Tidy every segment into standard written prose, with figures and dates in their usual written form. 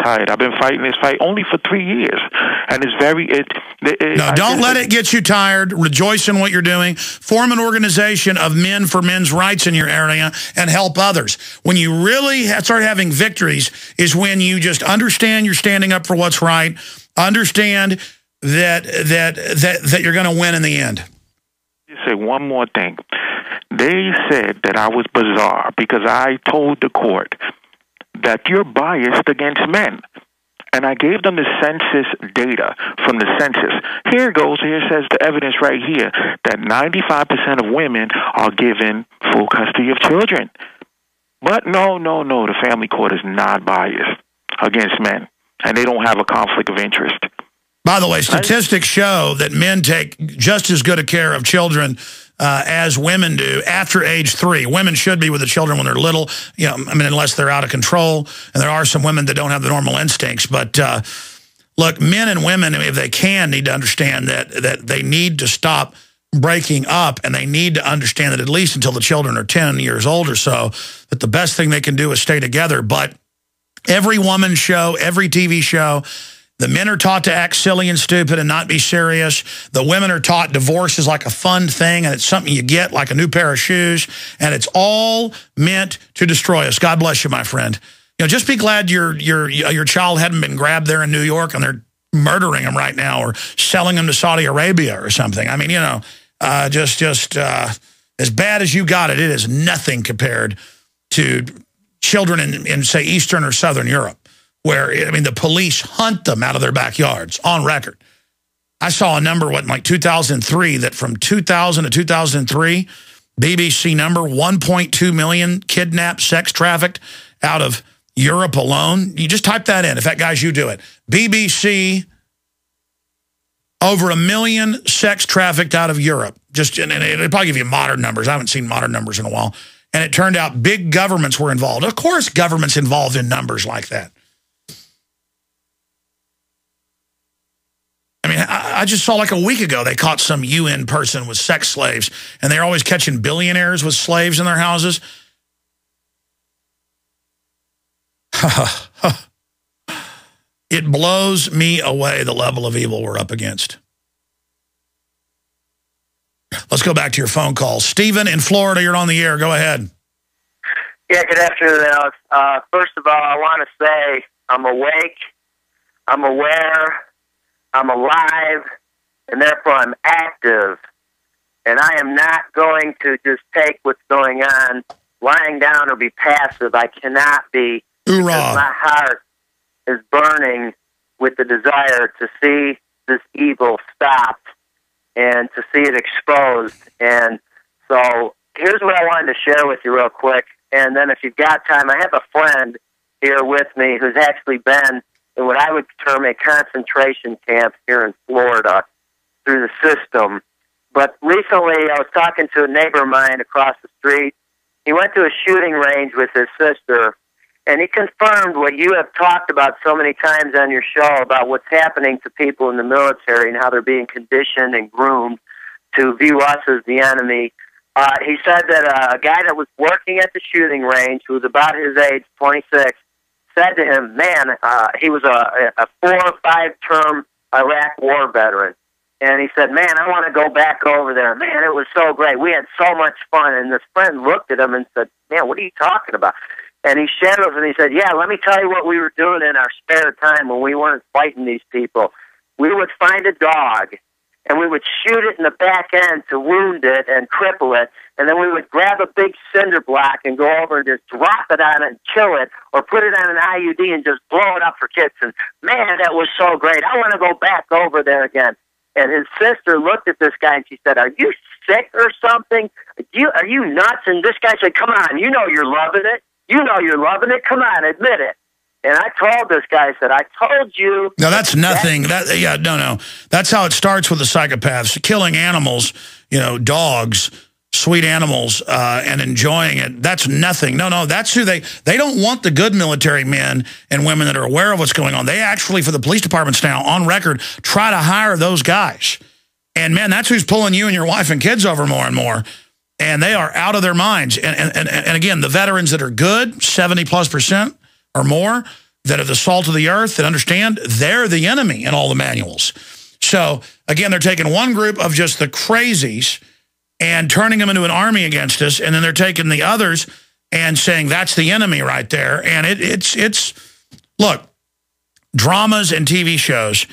tired. I've been fighting this fight only for 3 years, and it's very. No, don't let it get you tired. Rejoice in what you're doing. Form an organization of men for men's rights in your area and help others. When you really start having victories is when you just understand you're standing up for what's right, understand that you're going to win in the end. Just say one more thing. They said that I was bizarre because I told the court that you're biased against men. And I gave them the census data from the census. Here it goes. Here says the evidence right here that 95% of women are given full custody of children. But no, the family court is not biased against men. And they don't have a conflict of interest. By the way, statistics show that men take just as good a care of children as women do after age 3. Women should be with the children when they're little, unless they're out of control. And there are some women that don't have the normal instincts. But look, men and women, if they can, need to understand that they need to stop breaking up, and they need to understand that at least until the children are 10 years old or so, that the best thing they can do is stay together. But every woman show, every TV show, the men are taught to act silly and stupid and not be serious. The women are taught divorce is like a fun thing and it's something you get like a new pair of shoes. And it's all meant to destroy us. God bless you, my friend. Just be glad your child hadn't been grabbed there in New York and they're murdering him right now or selling him to Saudi Arabia or something. I mean, just as bad as you got it, it is nothing compared to children in say, Eastern or Southern Europe, where, the police hunt them out of their backyards, on record. I saw a number, in like 2003, that from 2000 to 2003, BBC number, 1.2 million kidnapped, sex trafficked out of Europe alone. You just type that in. In fact, guys, you do it. BBC, over 1 million sex trafficked out of Europe. And it'll probably give you modern numbers. I haven't seen modern numbers in a while. And it turned out big governments were involved. Of course, governments involved in numbers like that. I just saw like a week ago, they caught some UN person with sex slaves, and they're always catching billionaires with slaves in their houses. It blows me away, the level of evil we're up against. Let's go back to your phone call. Stephen in Florida, you're on the air. Go ahead. Yeah, good afternoon, Alex. First of all, I want to say I'm awake, I'm aware, I'm alive, and therefore I'm active. And I am not going to just take what's going on, lying down or be passive. I cannot be. Hoorah. Because my heart is burning with the desire to see this evil stopped and to see it exposed. And so here's what I wanted to share with you real quick. And then if you've got time, I have a friend here with me who's actually been in what I would term a concentration camp here in Florida through the system. But recently I was talking to a neighbor of mine across the street. He went to a shooting range with his sister, and he confirmed what you have talked about so many times on your show about what's happening to people in the military and how they're being conditioned and groomed to view us as the enemy. He said that a guy that was working at the shooting range, who was about his age, 26, said to him, man, he was a 4 or 5 term Iraq war veteran. And he said, man, I want to go back over there. Man, it was so great. We had so much fun. And this friend looked at him and said, man, what are you talking about? And he shared with him, and he said, yeah, let me tell you what we were doing in our spare time when we weren't fighting these people. We would find a dog, and we would shoot it in the back end to wound it and cripple it, and then we would grab a big cinder block and go over and just drop it on it and kill it, or put it on an IUD and just blow it up for kids. And, man, that was so great. I want to go back over there again. And his sister looked at this guy, and she said, are you sick or something? Are you nuts? And this guy said, come on, you know you're loving it. You know you're loving it. Come on, admit it. And I told this guy, I said, I told you. No, that's nothing. No. That's how it starts with the psychopaths. Killing animals, dogs, sweet animals, and enjoying it. That's nothing. No, that's who they don't want the good military men and women that are aware of what's going on. They actually, for the police departments now, on record, try to hire those guys. And, man, that's who's pulling you and your wife and kids over more and more. And they are out of their minds. And again, the veterans that are good, 70+% or more, that are the salt of the earth, that understand they're the enemy in all the manuals. So, again, they're taking one group of just the crazies and turning them into an army against us, and then they're taking the others and saying that's the enemy right there. And it's look, dramas and TV shows,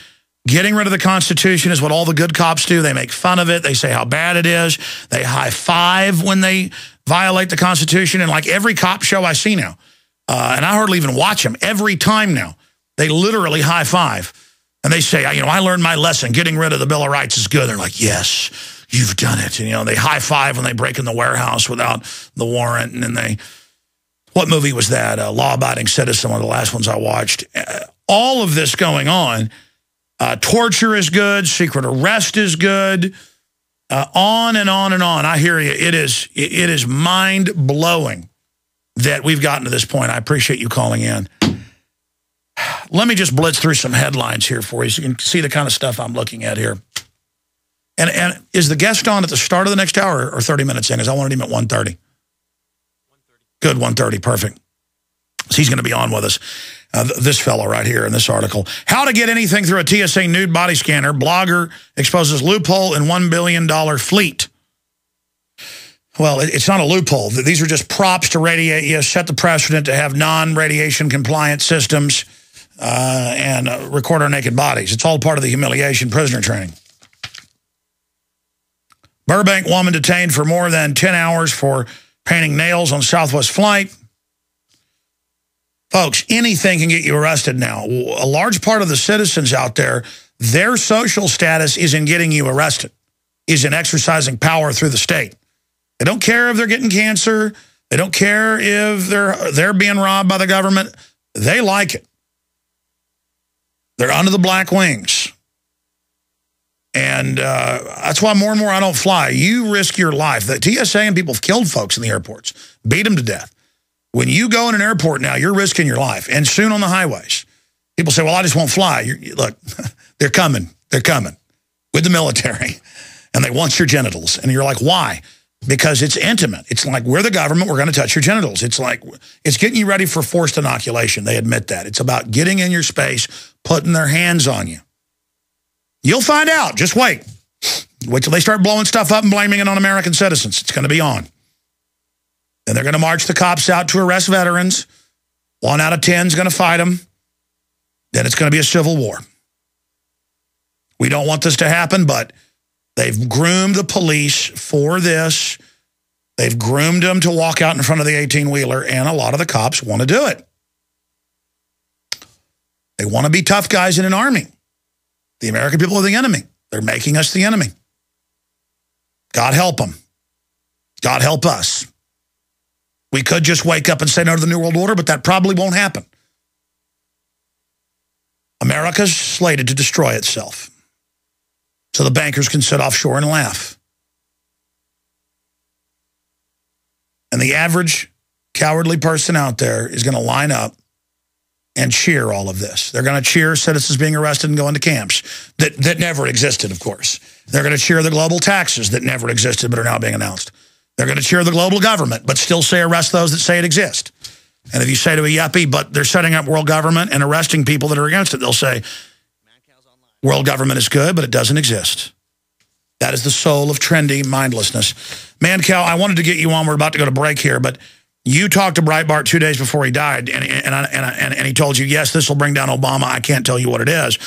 getting rid of the Constitution is what all the good cops do. They make fun of it. They say how bad it is. They high five when they violate the Constitution. And like every cop show I see now, and I hardly even watch them, every time now, they literally high five. And they say, you know, I learned my lesson. Getting rid of the Bill of Rights is good. They're like, yes, you've done it. And, you know, they high five when they break in the warehouse without the warrant. And then they, what movie was that? Law Abiding Citizen, one of the last ones I watched. All of this going on. Torture is good. Secret arrest is good. On and on and on. I hear you. It is mind-blowing that we've gotten to this point. I appreciate you calling in. Let me just blitz through some headlines here for you so you can see the kind of stuff I'm looking at here. And is the guest on at the start of the next hour or 30 minutes in? Because I wanted him at 1:30. 1:30. Good, 1:30. Perfect. So he's going to be on with us. This fellow right here in this article. How to get anything through a TSA nude body scanner. Blogger exposes loophole in $1 billion fleet. Well, it's not a loophole. These are just props to radiate. You set the precedent to have non-radiation compliant systems and record our naked bodies. It's all part of the humiliation prisoner training. Burbank woman detained for more than 10 hours for painting nails on Southwest flight. Folks, anything can get you arrested now. A large part of the citizens out there, their social status is in getting you arrested, is in exercising power through the state. They don't care if they're getting cancer. They don't care if they're being robbed by the government. They like it. They're under the black wings. And that's why more and more I don't fly. You risk your life. The TSA and people have killed folks in the airports, beat them to death. When you go in an airport now, you're risking your life. And soon on the highways, people say, well, I just won't fly. Look, they're coming. They're coming with the military. And they want your genitals. And you're like, why? Because it's intimate. It's like, we're the government. We're going to touch your genitals. It's like, it's getting you ready for forced inoculation. They admit that. It's about getting in your space, putting their hands on you. You'll find out. Just wait. Wait till they start blowing stuff up and blaming it on American citizens. It's going to be on. Then they're going to march the cops out to arrest veterans. 1 out of 10 is going to fight them. Then it's going to be a civil war. We don't want this to happen, but they've groomed the police for this. They've groomed them to walk out in front of the 18-wheeler, and a lot of the cops want to do it. They want to be tough guys in an army. The American people are the enemy. They're making us the enemy. God help them. God help us. We could just wake up and say no to the New World Order, but that probably won't happen. America's slated to destroy itself so the bankers can sit offshore and laugh. And the average cowardly person out there is going to line up and cheer all of this. They're going to cheer citizens being arrested and going to camps that never existed, of course. They're going to cheer the global taxes that never existed but are now being announced. They're going to cheer the global government, but still say arrest those that say it exists. And if you say to a yuppie, but they're setting up world government and arresting people that are against it, they'll say, world government is good, but it doesn't exist. That is the soul of trendy mindlessness. Mancow, I wanted to get you on. We're about to go to break here, but you talked to Breitbart 2 days before he died, and he told you, yes, this will bring down Obama. I can't tell you what it is.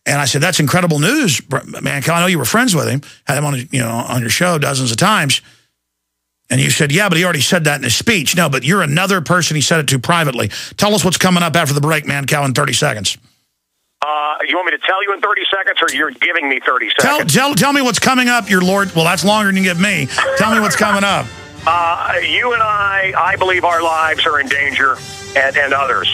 And I said, that's incredible news, Mancow. I know you were friends with him, had him on, on your show dozens of times. And you said, yeah, but he already said that in his speech. No, but you're another person he said it to privately. Tell us what's coming up after the break, Mancow, in 30 seconds. You want me to tell you in 30 seconds, or you're giving me 30 seconds? Tell me what's coming up, your Lord. Well, that's longer than you give me. Tell me what's coming up. You and I believe our lives are in danger, and others.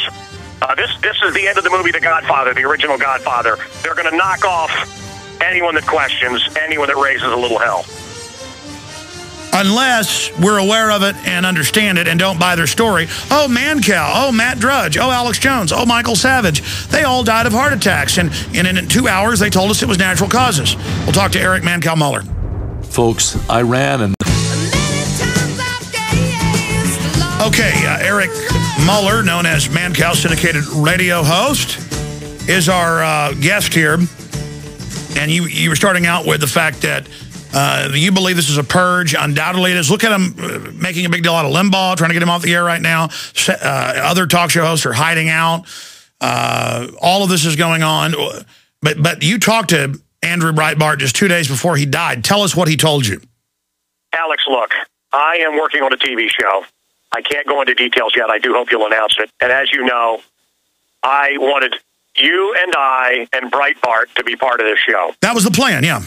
This is the end of the movie The Godfather, the original Godfather. They're going to knock off anyone that questions, anyone that raises a little hell. Unless we're aware of it and understand it and don't buy their story. Oh, Mancow. Oh, Matt Drudge. Oh, Alex Jones. Oh, Michael Savage. They all died of heart attacks. And in 2 hours, they told us it was natural causes. We'll talk to Eric Mancow Muller. Folks, Iran and... Okay, Eric, Mueller, known as Mancow syndicated radio host, is our guest here. And you were starting out with the fact that you believe this is a purge. Undoubtedly it is. Look at him making a big deal out of Limbaugh, trying to get him off the air right now. Other talk show hosts are hiding out. All of this is going on. But you talked to Andrew Breitbart just 2 days before he died. Tell us what he told you. Alex, look, I am working on a TV show. I can't go into details yet. I do hope you'll announce it. And as you know, I wanted you and I and Breitbart to be part of this show. That was the plan, yeah.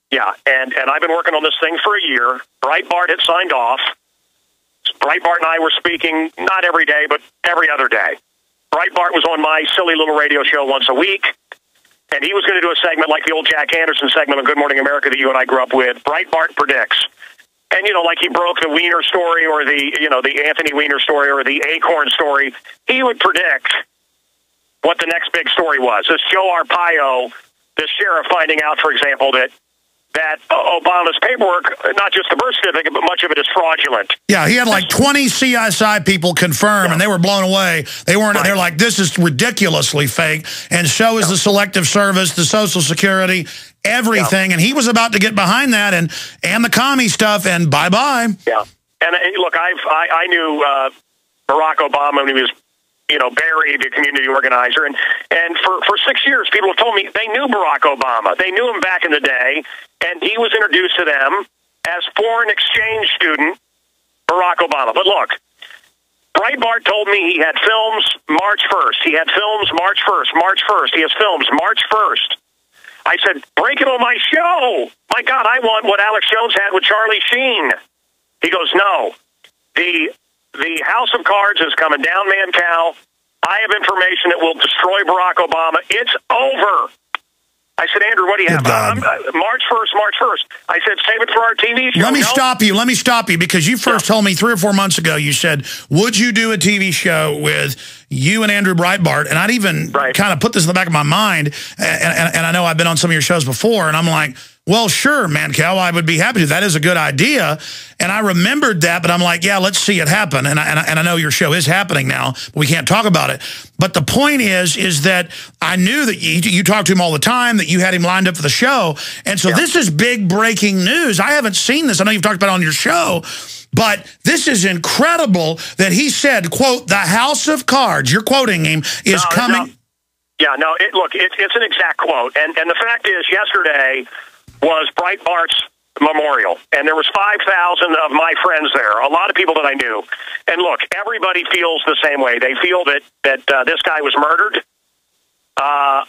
Yeah, and I've been working on this thing for a year. Breitbart had signed off. Breitbart and I were speaking not every day, but every other day. Breitbart was on my silly little radio show once a week, and he was going to do a segment like the old Jack Anderson segment on Good Morning America that you and I grew up with. Breitbart predicts. And, like he broke the Wiener story or the Anthony Weiner story or the Acorn story. He would predict what the next big story was. This Joe Arpaio, the sheriff, finding out, for example, that Obama's paperwork, not just the birth certificate, but much of it is fraudulent. Yeah, he had like 20 CSI people confirm, and they were blown away. They weren't. Right. They're like, this is ridiculously fake, and so is the Selective Service, the Social Security, everything. And he was about to get behind that and the commie stuff, and bye-bye. Yeah. And look, I knew Barack Obama when he was buried, a community organizer. And for 6 years, people have told me they knew Barack Obama. They knew him back in the day, and he was introduced to them as foreign exchange student Barack Obama. But look, Breitbart told me he had films March 1st. He had films March 1st, March 1st. He has films March 1st. I said, break it on my show. My God, I want what Alex Jones had with Charlie Sheen. He goes, no. The House of Cards is coming down, Mancow. I have information that will destroy Barack Obama. It's over. I said, Andrew, what do you have? March 1st. I said, save it for our TV show. Let me stop you, because you first told me 3 or 4 months ago, you said, would you do a TV show with you and Andrew Breitbart? And I'd even kind of put this in the back of my mind, and I know I've been on some of your shows before, and I'm like, well, sure, Mancow, I would be happy to. That is a good idea. And I remembered that, but I'm like, yeah, let's see it happen. And I know your show is happening now, but we can't talk about it. But the point is that I knew that you talked to him all the time, that you had him lined up for the show. And so this is big breaking news. I haven't seen this. I know you've talked about it on your show, but this is incredible that he said, quote, the House of Cards, you're quoting him, is coming. No. Yeah, no, it's an exact quote. And the fact is, yesterday was Breitbart's memorial, and there was 5,000 of my friends there, a lot of people that I knew. And look, everybody feels the same way. They feel that this guy was murdered. Are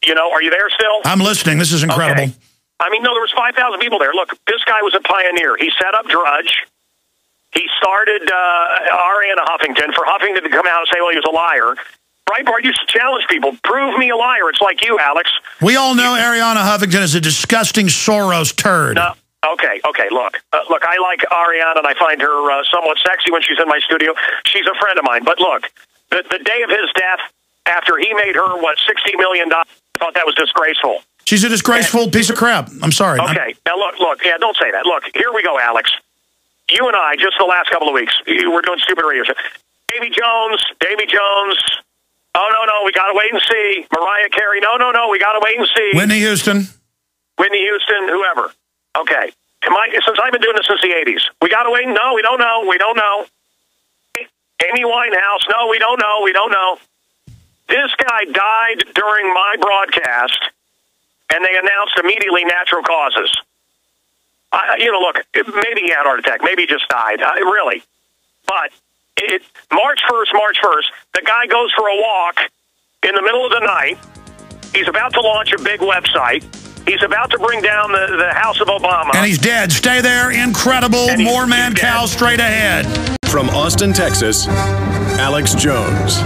you there still? I'm listening. This is incredible. Okay. I mean, no, there was 5,000 people there. Look, this guy was a pioneer. He set up Drudge. He started Arianna Huffington for Huffington to come out and say, well, he was a liar. Breitbart used to challenge people. Prove me a liar. It's like you, Alex. We all know Arianna Huffington is a disgusting Soros turd. No. Okay, look. Look, I like Arianna, and I find her somewhat sexy when she's in my studio. She's a friend of mine. But look, the day of his death, after he made her, $60 million, I thought that was disgraceful. She's a disgraceful piece of crap. I'm sorry. Okay, now look. Yeah, don't say that. Look, here we go, Alex. You and I, just the last couple of weeks, we're doing stupid radio shows. Davy Jones. Oh, no, we got to wait and see. Mariah Carey, no, we got to wait and see. Whitney Houston, whoever. Okay. Since I've been doing this since the 80s, we got to wait. No, we don't know. Amy Winehouse, no, we don't know. This guy died during my broadcast, and they announced immediately natural causes. Look, maybe he had a heart attack. Maybe he just died. Really. But March 1st, the guy goes for a walk in the middle of the night. He's about to launch a big website. He's about to bring down the House of Obama. And he's dead. Stay there. Incredible. More Mancow straight ahead. From Austin, Texas, Alex Jones.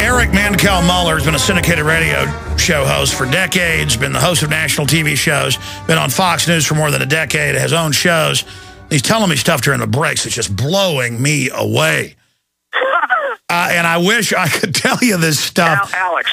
Eric Mancow Mueller has been a syndicated radio show host for decades, been the host of national TV shows, been on Fox News for more than a decade, has owned shows. He's telling me stuff during the breaks that's just blowing me away. And I wish I could tell you this stuff. Alex.